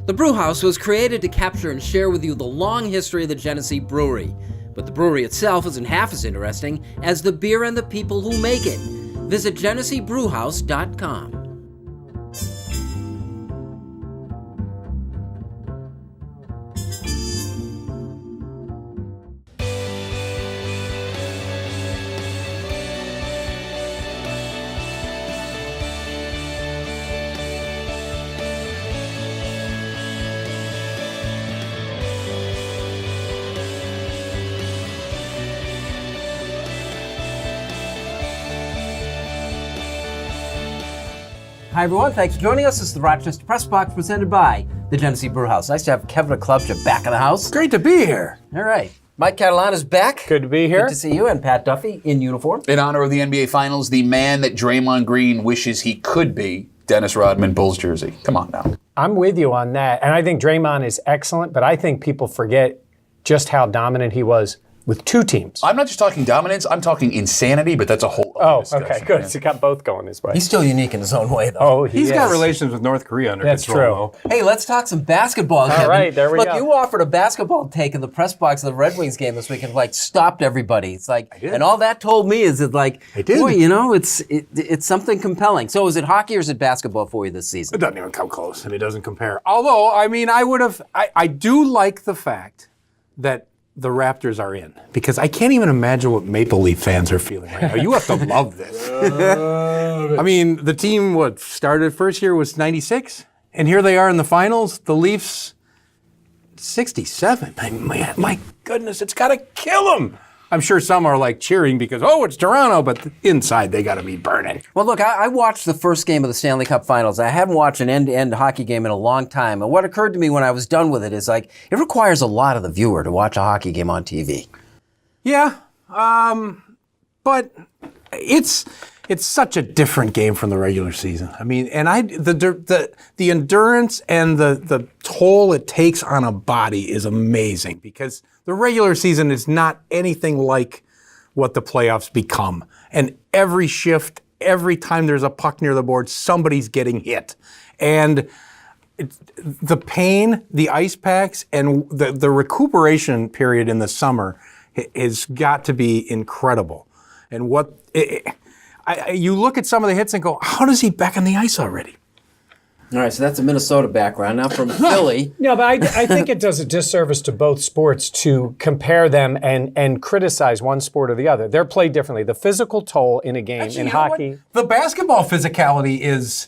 The Brewhouse was created to capture and share with you the long history of the Genesee Brewery. But the brewery itself isn't half as interesting as the beer and the people who make it. Visit GeneseeBrewhouse.com. Hi everyone, thanks for joining us. This is the Rochester Press Box presented by the Genesee Brewhouse. Nice to have Kevin Oklobzija back in the house. Great to be here. All right. Mike Catalana's back. Good to be here. Good to see you. And Pat Duffy in uniform. In honor of the NBA Finals, the man that Draymond Green wishes he could be, Dennis Rodman, Bulls jersey. Come on now. I'm with you on that. And I think Draymond is excellent, but I think people forget just how dominant he was with two teams. I'm not just talking dominance, I'm talking insanity, but that's a whole other discussion. Okay, good. So he got both going his way. He's still unique in his own way, though. Oh, He's got relations with North Korea under That's control. true. Hey, let's talk some basketball, Kevin. All right, there we Look, go. you offered a basketball take in the press box of the Red Wings game this week and, stopped everybody. It's like, did. and all that told me is that, I did. boy, it's something compelling. So is it hockey or is it basketball for you this season? It doesn't even come close, and it doesn't compare. Although, I do like the fact that the Raptors are in, because I can't even imagine what Maple Leaf fans are feeling right now. You have to love this. I mean, the team, started first year was 96, and here they are in the finals. The Leafs, 67. My goodness, it's got to kill them. I'm sure some are cheering because, it's Toronto, but inside they got to be burning. Well, look, I watched the first game of the Stanley Cup Finals. I haven't watched an end-to-end hockey game in a long time. And what occurred to me when I was done with it is, it requires a lot of the viewer to watch a hockey game on TV. Yeah, but it's such a different game from the regular season. I mean, and the endurance and the toll it takes on a body is amazing, because the regular season is not anything like what the playoffs become. And every shift, every time there's a puck near the board, somebody's getting hit. And the pain, the ice packs, and the recuperation period in the summer has got to be incredible. And you look at some of the hits and go, how does he back on the ice already? All right, so that's a Minnesota background. Now from Philly. No, but I think it does a disservice to both sports to compare them and criticize one sport or the other. They're played differently. The physical toll in a game, Actually, in you know hockey. what? The basketball physicality is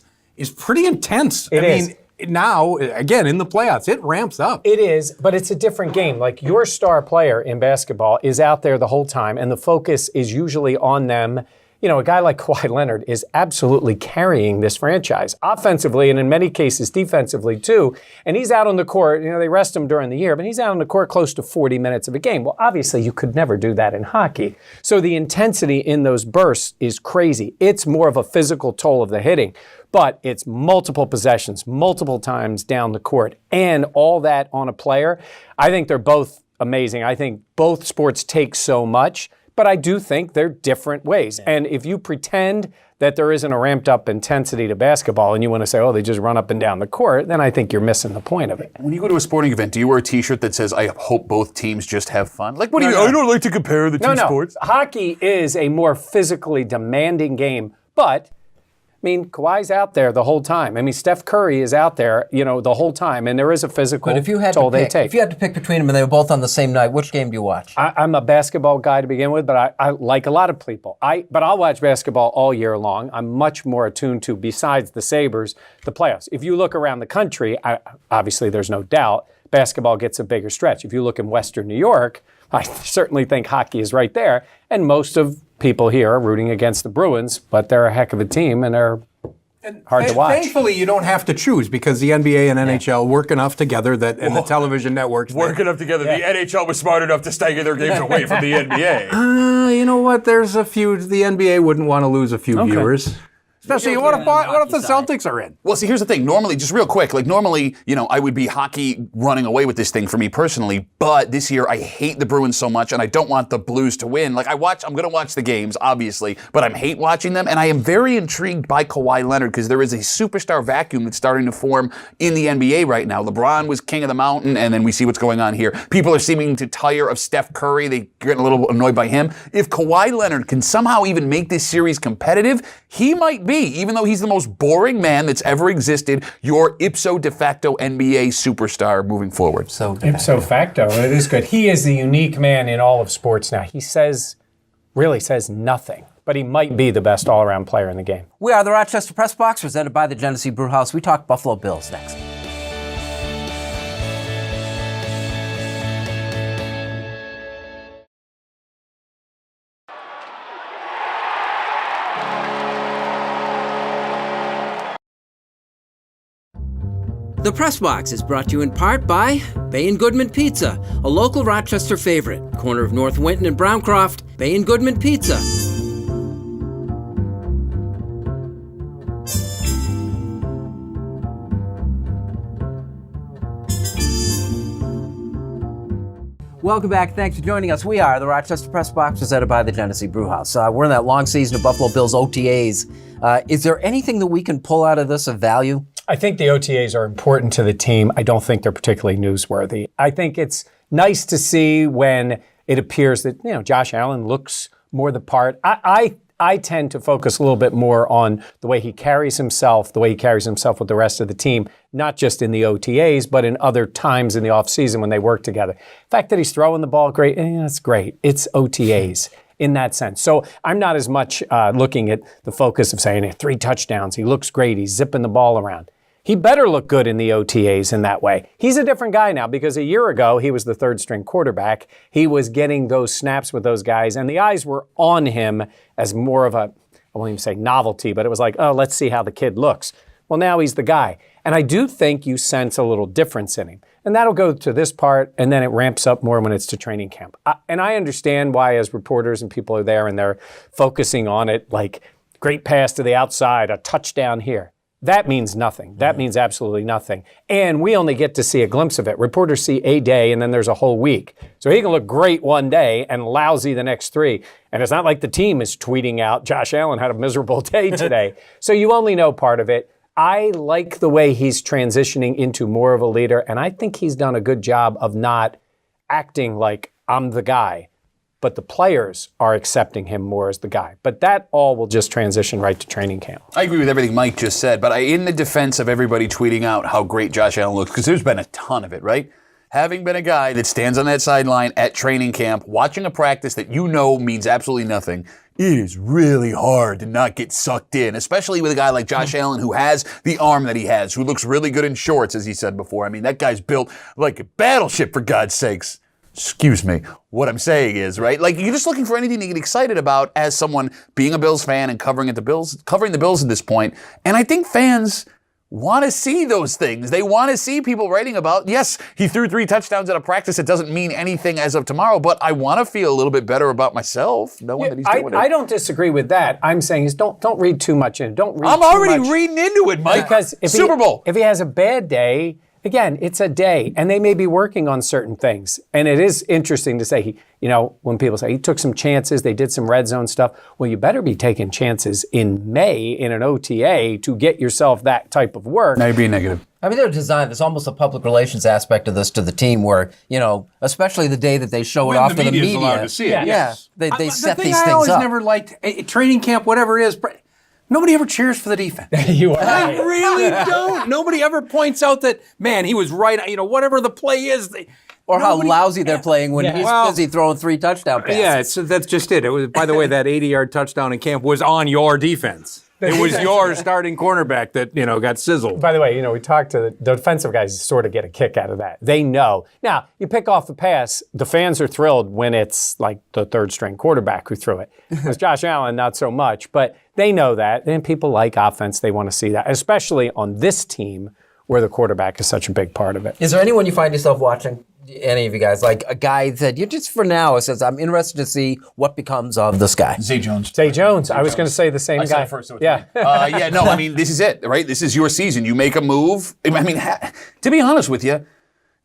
pretty intense. It is. Now, again, in the playoffs, it ramps up. It is, but it's a different game. Your star player in basketball is out there the whole time, and the focus is usually on them. A guy like Kawhi Leonard is absolutely carrying this franchise offensively and in many cases defensively too. And he's out on the court, they rest him during the year, but he's out on the court close to 40 minutes of a game. Well, obviously you could never do that in hockey. So the intensity in those bursts is crazy. It's more of a physical toll of the hitting, but it's multiple possessions, multiple times down the court, and all that on a player. I think they're both amazing. I think both sports take so much. But I do think they're different ways. And if you pretend that there isn't a ramped up intensity to basketball and you want to say, they just run up and down the court, then I think you're missing the point of it. When you go to a sporting event, do you wear a t-shirt that says, I hope both teams just have fun? I don't like to compare the two sports. Hockey is a more physically demanding game, but Kawhi's out there the whole time. Steph Curry is out there, the whole time, and there is a physical toll they take. If you had to pick between them and they were both on the same night, which game do you watch? I'm a basketball guy to begin with, but I like a lot of people. But I'll watch basketball all year long. I'm much more attuned to, besides the Sabres, the playoffs. If you look around the country, obviously there's no doubt, basketball gets a bigger stretch. If you look in Western New York, I certainly think hockey is right there, and most of people here are rooting against the Bruins, but they're a heck of a team, and they're hard to watch. Thankfully, you don't have to choose, because the NBA and NHL work enough together and the television networks work enough together. The NHL was smart enough to stagger their games away from the NBA. You know what? There's a few. The NBA wouldn't want to lose a few viewers. Especially what if the Celtics are in? Well, see, here's the thing. Normally, just real quick, normally, I would be hockey running away with this thing for me personally, but this year I hate the Bruins so much and I don't want the Blues to win. I'm going to watch the games, obviously, but I hate watching them, and I am very intrigued by Kawhi Leonard because there is a superstar vacuum that's starting to form in the NBA right now. LeBron was king of the mountain, and then we see what's going on here. People are seeming to tire of Steph Curry. They're getting a little annoyed by him. If Kawhi Leonard can somehow even make this series competitive, he might be, even though he's the most boring man that's ever existed, your ipso de facto NBA superstar moving forward. So ipso facto, it is good. He is the unique man in all of sports now. He really says nothing, but he might be the best all-around player in the game. We are the Rochester Press Box, presented by the Genesee Brewhouse. We talk Buffalo Bills next. The Press Box is brought to you in part by Bay & Goodman Pizza, a local Rochester favorite. Corner of North Winton and Browncroft, Bay & Goodman Pizza. Welcome back. Thanks for joining us. We are the Rochester Press Box, presented by the Genesee Brewhouse. We're in that long season of Buffalo Bills OTAs. Is there anything that we can pull out of this of value? I think the OTAs are important to the team. I don't think they're particularly newsworthy. I think it's nice to see when it appears that, Josh Allen looks more the part. I tend to focus a little bit more on the way he carries himself, with the rest of the team, not just in the OTAs, but in other times in the offseason when they work together. The fact that he's throwing the ball great, that's great. It's OTAs in that sense. So I'm not as much looking at the focus of saying 3 touchdowns, he looks great, he's zipping the ball around. He better look good in the OTAs in that way. He's a different guy now because a year ago, he was the third-string quarterback. He was getting those snaps with those guys, and the eyes were on him as more of a, I won't even say novelty, but it was like, oh, let's see how the kid looks. Well, now he's the guy. And I do think you sense a little difference in him. And that'll go to this part, and then it ramps up more when it's to training camp. And I understand why, as reporters and people are there and they're focusing on it, like great pass to the outside, a touchdown here. That means nothing. That means absolutely nothing. And we only get to see a glimpse of it. Reporters see a day, and then there's a whole week. So he can look great one day and lousy the next 3. And it's not like the team is tweeting out, Josh Allen had a miserable day today. So you only know part of it. I like the way he's transitioning into more of a leader, and I think he's done a good job of not acting like I'm the guy. But the players are accepting him more as the guy. But that all will just transition right to training camp. I agree with everything Mike just said, but in the defense of everybody tweeting out how great Josh Allen looks, because there's been a ton of it, right? Having been a guy that stands on that sideline at training camp, watching a practice that means absolutely nothing, it is really hard to not get sucked in, especially with a guy like Josh Allen who has the arm that he has, who looks really good in shorts, as he said before. I mean, that guy's built like a battleship, for God's sakes. Excuse me. What I'm saying is, right? Like, you're just looking for anything to get excited about as someone being a Bills fan and covering the Bills at this point. And I think fans want to see those things. They want to see people writing about, yes, he threw 3 touchdowns at a practice. It doesn't mean anything as of tomorrow, but I want to feel a little bit better about myself, knowing that he's doing it. I don't disagree with that. I'm saying is don't read too much in it. I'm already reading into it, Mike. Because Super Bowl. If he has a bad day, again, it's a day, and they may be working on certain things. And it is interesting to say, when people say he took some chances, they did some red zone stuff. Well, you better be taking chances in May in an OTA to get yourself that type of work. Now you're being negative. I mean, they're designed, there's almost a public relations aspect of this to the team where, especially the day that they show it off to the media. Allowed to see it, yes. They set these things I always up. never liked, training camp, whatever it is, nobody ever cheers for the defense. You are I right. really don't. Nobody ever points out that, man, he was right. Whatever the play is. Or how lousy they're playing when he's busy throwing 3 touchdown passes. Yeah, that's just it. It was, by the way, that 80-yard touchdown in camp was on your defense. It was your starting cornerback that, got sizzled. By the way, we talked to the defensive guys sort of get a kick out of that. They know. Now, you pick off the pass, the fans are thrilled when it's like the third-string quarterback who threw it. With Josh Allen, not so much. But they know that. And people like offense. They want to see that, especially on this team where the quarterback is such a big part of it. Is there anyone you find yourself watching? Any of you guys, like a guy that you just for now says, I'm interested to see what becomes of this guy. Zay Jones. Zay Jones. I was going to say the same guy. Said it first, so it's yeah. me. No, I mean, this is it, right? This is your season. You make a move. I mean, to be honest with you,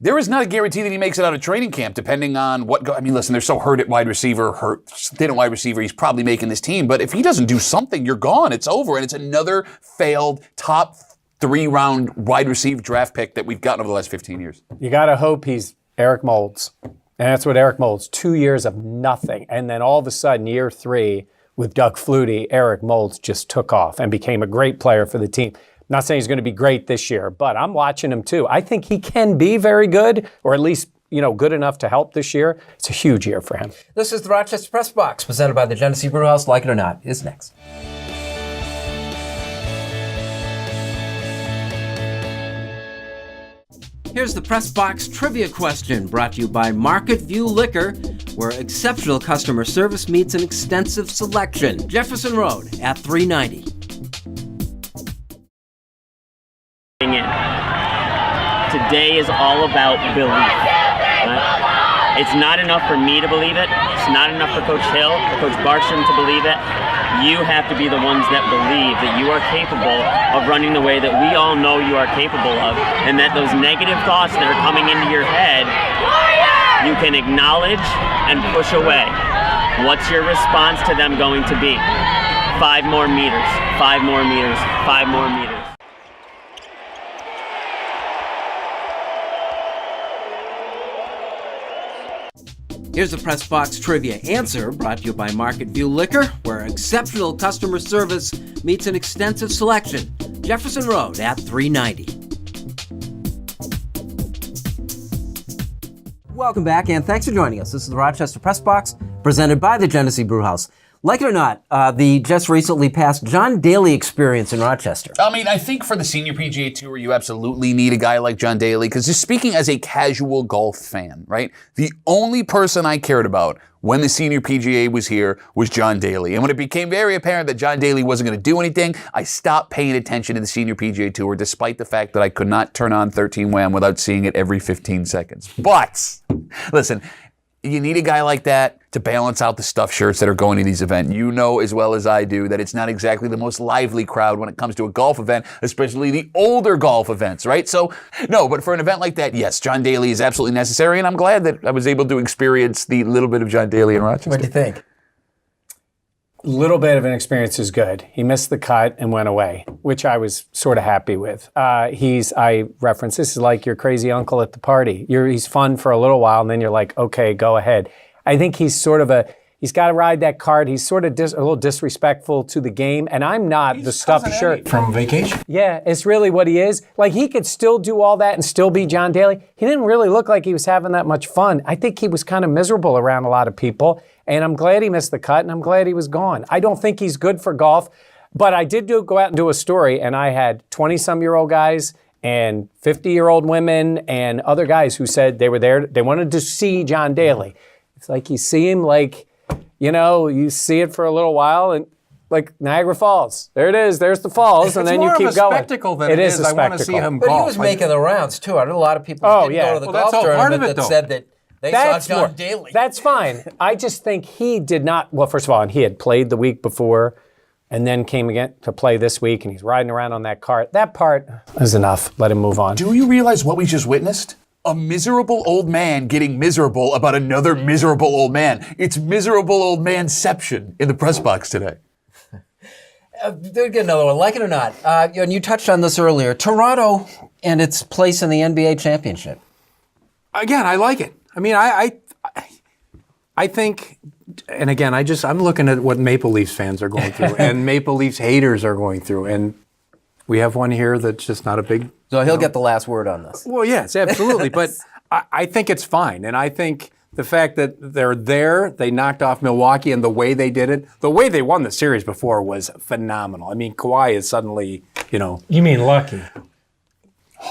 there is not a guarantee that he makes it out of training camp, depending on what. I mean, listen, they're so hurt at wide receiver, thin at wide receiver. He's probably making this team, but if he doesn't do something, you're gone. It's over, and it's another failed top 3-round wide receiver draft pick that we've gotten over the last 15 years. You got to hope he's Eric Moulds. And that's what Eric Moulds, 2 years of nothing. And then all of a sudden, year 3, with Doug Flutie, Eric Moulds just took off and became a great player for the team. I'm not saying he's going to be great this year, but I'm watching him too. I think he can be very good, or at least, good enough to help this year. It's a huge year for him. This is the Rochester Press Box, presented by the Genesee Brewhouse. Like it or not, is next. Here's the Press Box trivia question, brought to you by Market View Liquor, where exceptional customer service meets an extensive selection. Jefferson Road at 390. Today is all about belief. Right? It's not enough for me to believe it. It's not enough for Coach Hill or Coach Barstrom to believe it. You have to be the ones that believe that you are capable of running the way that we all know you are capable of, and that those negative thoughts that are coming into your head, you can acknowledge and push away. What's your response to them going to be? 5 more meters, 5 more meters, 5 more meters. Here's the Press Box trivia answer, brought to you by Market View Liquor, where exceptional customer service meets an extensive selection. Jefferson Road at 390. Welcome back, and thanks for joining us. This is the Rochester Press Box, presented by the Genesee Brewhouse. Like it or not, the just recently passed Jon Daly experience in Rochester. I mean, I think for the Senior PGA Tour, you absolutely need a guy like Jon Daly, because just speaking as a casual golf fan, right? The only person I cared about when the Senior PGA was here was Jon Daly. And when it became very apparent that Jon Daly wasn't going to do anything, I stopped paying attention to the Senior PGA Tour, despite the fact that I could not turn on 13 WHAM without seeing it every 15 seconds. But, listen, you need a guy like that to balance out the stuffed shirts that are going to these events. You know as well as I do that it's not exactly the most lively crowd when it comes to a golf event, especially the older golf events, right? So, no, but for an event like that, yes, Jon Daly is absolutely necessary, and I'm glad that I was able to experience the little bit of Jon Daly in Rochester. What do you think? Little bit of an experience is good. He missed the cut and went away, which I was sort of happy with. I reference, this is like your crazy uncle at the party. He's fun for a little while, and then you're like, okay, go ahead. I think he's sort of he's got to ride that card. He's sort of a little disrespectful to the game, and I'm not the stuffed shirt. From vacation. Yeah, it's really what he is. Like, he could still do all that and still be Jon Daly. He didn't really look like he was having that much fun. I think he was kind of miserable around a lot of people, and I'm glad he missed the cut, and I'm glad he was gone. I don't think he's good for golf, but I did go out and do a story, and I had 20-some-year-old guys and 50-year-old women and other guys who said they were there, they wanted to see Jon Daly. It's like you see him like, you see it for a little while, and like Niagara Falls. There it is. There's the falls, and then you keep going. It's more of a spectacle than it is. I want to see him golf. But he was making the rounds, too. I know a lot of people didn't go to the golf tournament that said that they saw Jon Daly. That's fine. I just think he did not, well, first of all, and he had played the week before and then came again to play this week, and he's riding around on that cart. That part is enough. Let him move on. Do you realize what we just witnessed? A miserable old man getting miserable about another miserable old man. It's miserable old manception in the press box today. They'll get another one, like it or not. And you touched on this earlier. Toronto and its place in the NBA championship. Again, I like it. I mean, I think, and again, I'm looking at what Maple Leafs fans are going through, and Maple Leafs haters are going through, and we have one here that's just not a big. So he'll get the last word on this. Well, yes, absolutely. But I think it's fine. And I think the fact that they're there, they knocked off Milwaukee, and the way they did it, the way they won the series before was phenomenal. I mean, Kawhi is suddenly, You mean lucky.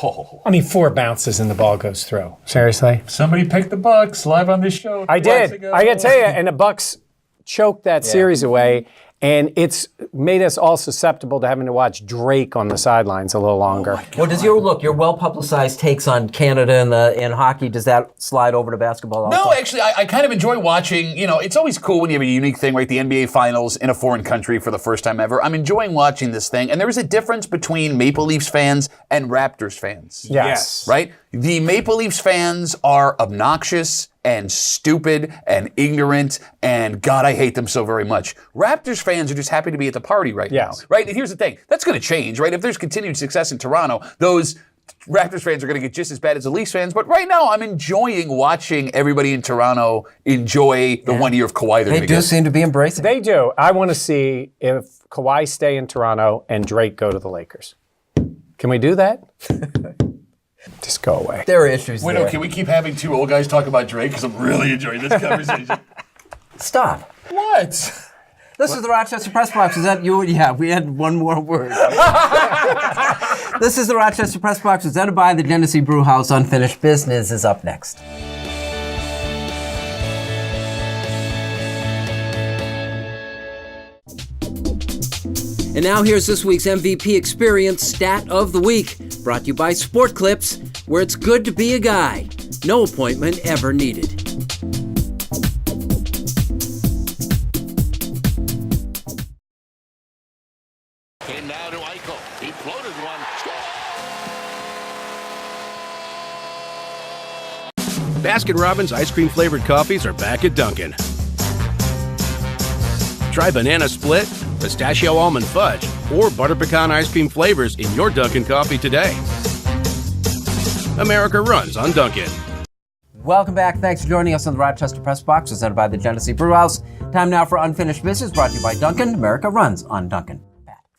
Oh. I mean, 4 bounces and the ball goes through. Seriously? Somebody picked the Bucks live on this show. I did. I got to tell you, and the Bucks choked that series away. And it's made us all susceptible to having to watch Drake on the sidelines a little longer. Well, does your well-publicized takes on Canada and hockey, does that slide over to basketball also? No, actually, I kind of enjoy watching, it's always cool when you have a unique thing, right? The NBA Finals in a foreign country for the first time ever. I'm enjoying watching this thing. And there is a difference between Maple Leafs fans and Raptors fans. Yes. Right? The Maple Leafs fans are obnoxious and stupid and ignorant, and God, I hate them so very much. Raptors fans are just happy to be at the party right now, right? And here's the thing, that's going to change, right? If there's continued success in Toronto, those Raptors fans are going to get just as bad as the Leafs fans, but right now I'm enjoying watching everybody in Toronto enjoy the 1 year of Kawhi they're going to get. They do seem to be embracing it. They do. I want to see if Kawhi stay in Toronto and Drake go to the Lakers. Can we do that? Just go away. There are issues Wait, there. can we keep having two old guys talk about Drake? Because I'm really enjoying this conversation. Stop. What? This is the Rochester Press Box. Is that you? Yeah, we had one more word. This is the Rochester Press Box, presented by the Genesee Brew House. Unfinished Business is up next. And now here's this week's MVP Experience Stat of the Week, brought to you by Sport Clips, where it's good to be a guy. No appointment ever needed. And now to Eichel. He floated one. Baskin-Robbins ice cream flavored coffees are back at Dunkin'. Try banana split, pistachio almond fudge, or butter pecan ice cream flavors in your Dunkin' coffee today. America runs on Dunkin'. Welcome back. Thanks for joining us on the Rochester Press Box, presented by the Genesee Brew House. Time now for Unfinished Business, brought to you by Dunkin'. America runs on Dunkin'.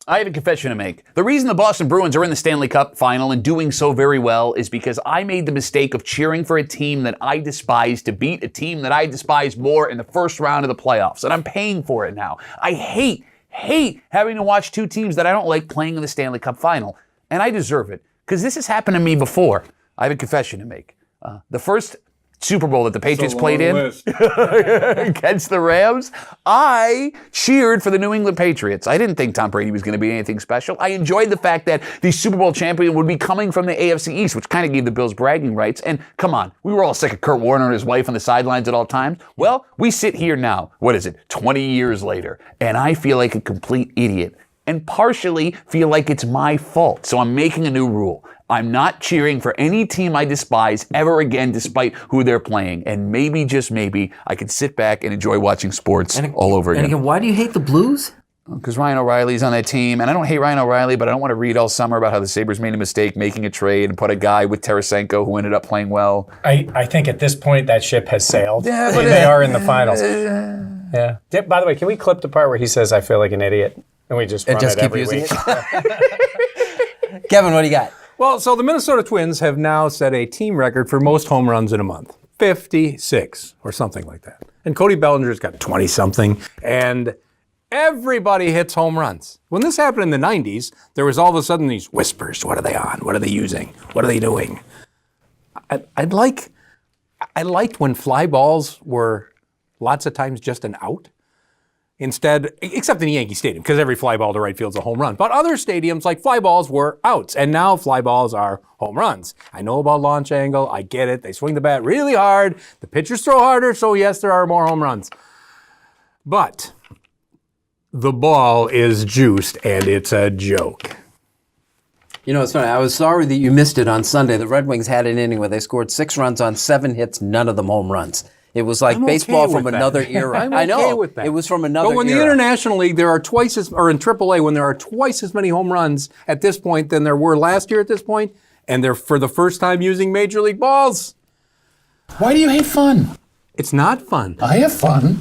I have a confession to make. The reason the Boston Bruins are in the Stanley Cup final and doing so very well is because I made the mistake of cheering for a team that I despise to beat a team that I despise more in the first round of the playoffs, and I'm paying for it now. I hate having to watch two teams that I don't like playing in the Stanley Cup final, and I deserve it, because this has happened to me before. I have a confession to make. The first Super Bowl that the Patriots played in against the Rams, I cheered for the New England Patriots. I didn't think Tom Brady was going to be anything special. I enjoyed the fact that the Super Bowl champion would be coming from the AFC East, which kind of gave the Bills bragging rights. And come on, we were all sick of Kurt Warner and his wife on the sidelines at all times. Well, we sit here now, 20 years later, and I feel like a complete idiot and partially feel like it's my fault. So I'm making a new rule. I'm not cheering for any team I despise ever again, despite who they're playing. And maybe, just maybe, I can sit back and enjoy watching sports all over again. And again, why do you hate the Blues? Because Ryan O'Reilly's on that team, and I don't hate Ryan O'Reilly, but I don't want to read all summer about how the Sabres made a mistake making a trade and put a guy with Tarasenko who ended up playing well. I think at this point that ship has sailed. Yeah, but they are in the finals. Yeah. By the way, can we clip the part where he says, "I feel like an idiot," and we just run it keep every using week? it? Kevin, what do you got? Well, so the Minnesota Twins have now set a team record for most home runs in a month. 56 or something like that. And Cody Bellinger's got 20-something. And everybody hits home runs. When this happened in the 90s, there was all of a sudden these whispers. What are they on? What are they using? What are they doing? I liked when fly balls were lots of times just an out. Instead, except in the Yankee Stadium, because every fly ball to right field's a home run. But other stadiums, like fly balls, were outs. And now fly balls are home runs. I know about launch angle. I get it. They swing the bat really hard. The pitchers throw harder, so yes, there are more home runs. But the ball is juiced, and it's a joke. You know, it's funny. I was sorry that you missed it on Sunday. The Red Wings had an inning where they scored 6 runs on 7 hits, none of them home runs. It was like baseball from another era. I'm I know. okay with that. It was from another era. But when the International League, there are twice as, or in AAA, when there are twice as many home runs at this point than there were last year at this point, and they're for the first time using Major League balls. Why do you hate fun? It's not fun. I have fun.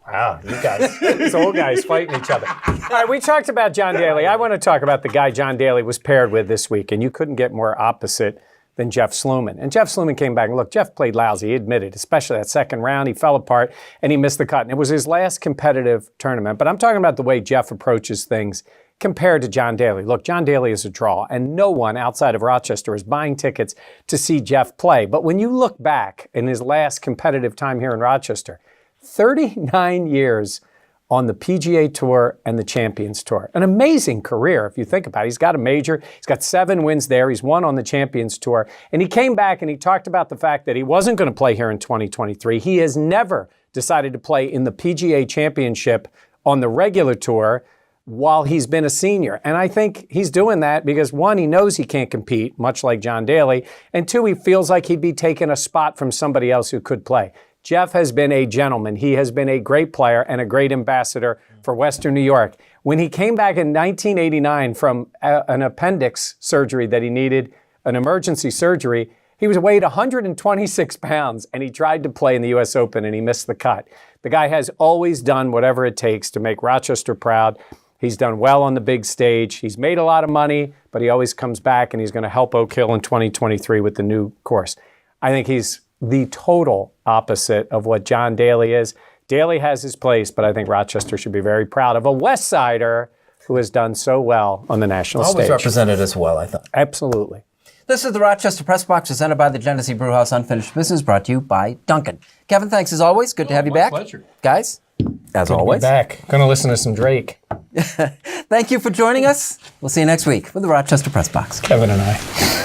Wow, you guys, these old guys fighting each other. All right, we talked about Jon Daly. I want to talk about the guy Jon Daly was paired with this week, and you couldn't get more opposite than Jeff Sluman. And Jeff Sluman came back, and look, Jeff played lousy, he admitted, especially that second round. He fell apart, and he missed the cut. And it was his last competitive tournament. But I'm talking about the way Jeff approaches things compared to Jon Daly. Look, Jon Daly is a draw, and no one outside of Rochester is buying tickets to see Jeff play. But when you look back in his last competitive time here in Rochester, 39 years on the PGA Tour and the Champions Tour. An amazing career, if you think about it. He's got a major. He's got 7 wins there. He's won on the Champions Tour. And he came back and he talked about the fact that he wasn't going to play here in 2023. He has never decided to play in the PGA Championship on the regular tour while he's been a senior. And I think he's doing that because, one, he knows he can't compete, much like Jon Daly, and 2, he feels like he'd be taking a spot from somebody else who could play. Jeff has been a gentleman. He has been a great player and a great ambassador for Western New York. When he came back in 1989 from an appendix surgery that he needed, an emergency surgery, he was weighed 126 pounds, and he tried to play in the U.S. Open, and he missed the cut. The guy has always done whatever it takes to make Rochester proud. He's done well on the big stage. He's made a lot of money, but he always comes back, and he's going to help Oak Hill in 2023 with the new course. I think he's the total opposite of what Jon Daly is. Daly has his place, but I think Rochester should be very proud of a West Sider who has done so well on the national stage. Always represented as well, I thought. Absolutely. This is the Rochester Press Box, presented by the Genesee Brewhouse Unfinished Business, brought to you by Duncan. Kevin, thanks as always. Good to have you back. Pleasure. Guys, as Good always. to be back. Going to listen to some Drake. Thank you for joining us. We'll see you next week with the Rochester Press Box. Kevin and I.